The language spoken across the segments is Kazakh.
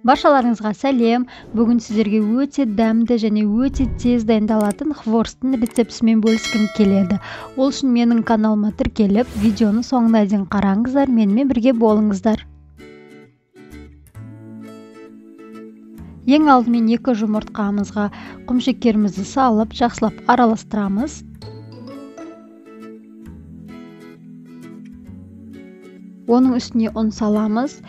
Баршаларыңызға сәлем. Бүгін сіздерге өте дәмді және өте тез дайындалатын хворсттың рецептісімен бөліскім келеді. Ол үшін менің каналыма тіркеліп, видеоны соңына дейін қараңыздар, менімен бірге болыңыздар. Ең алдымен 2 жұмыртқамызға құмшекерімізді салып, жақсылап араластырамыз. Оның үстіне ұн саламыз.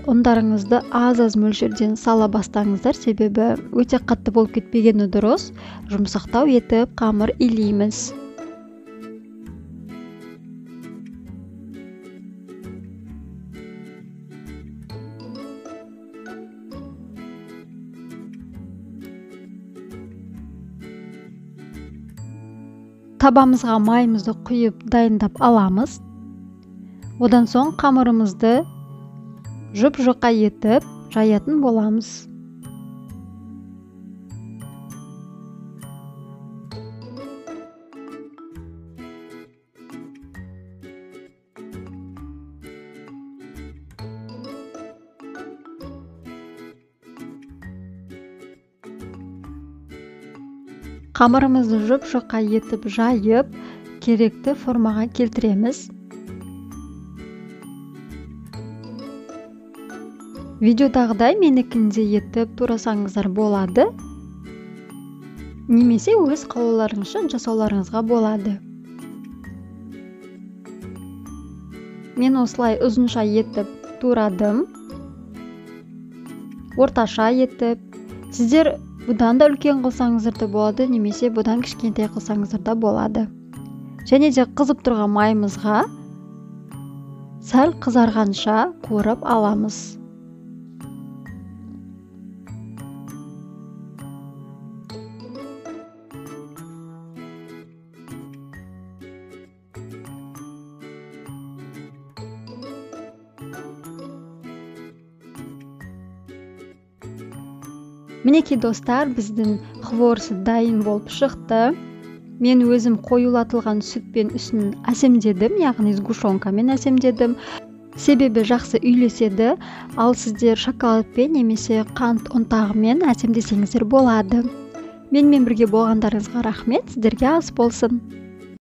Ұндарыңызды аз мөлшерден сала бастаңыздар, себебі өте қатты болып кетпегені дұрыс. Жұмсақтау етіп қамыр илейміз. Табамызға майымызды құйып дайындап аламыз. Одан соң қамырымызды жұп-жұқа етіп жаятын боламыз. Қамырымызды жұп-жұқа етіп жайып, керекті формаға келтіреміз. Видеодағыдай менікінде етіп турасаңыздар болады. Немесе өз қалауларыңызша жасауларыңызға болады. Мен осылай ұзынша етіп турадым. Орташа етіп. Сіздер бұдан да үлкен қылсаңыздар да болады, немесе бұдан кішкентай қылсаңыздар да болады. Және де қызып тұрған майымызға сәл қызарғанша қуырып аламыз. Мінекей достар, біздің хворсы дайын болып шықты. Мен өзім қоюлатылған сүтпен үстін әсемдедім, яғни сгушонкамен әсемдедім. Себебі жақсы үйлеседі, ал сіздер шоколадпен немесе қант ұнтағымен әсемдесеңіздер болады. Менімен бірге болғандарыңызға рахмет, сіздерге ас болсын.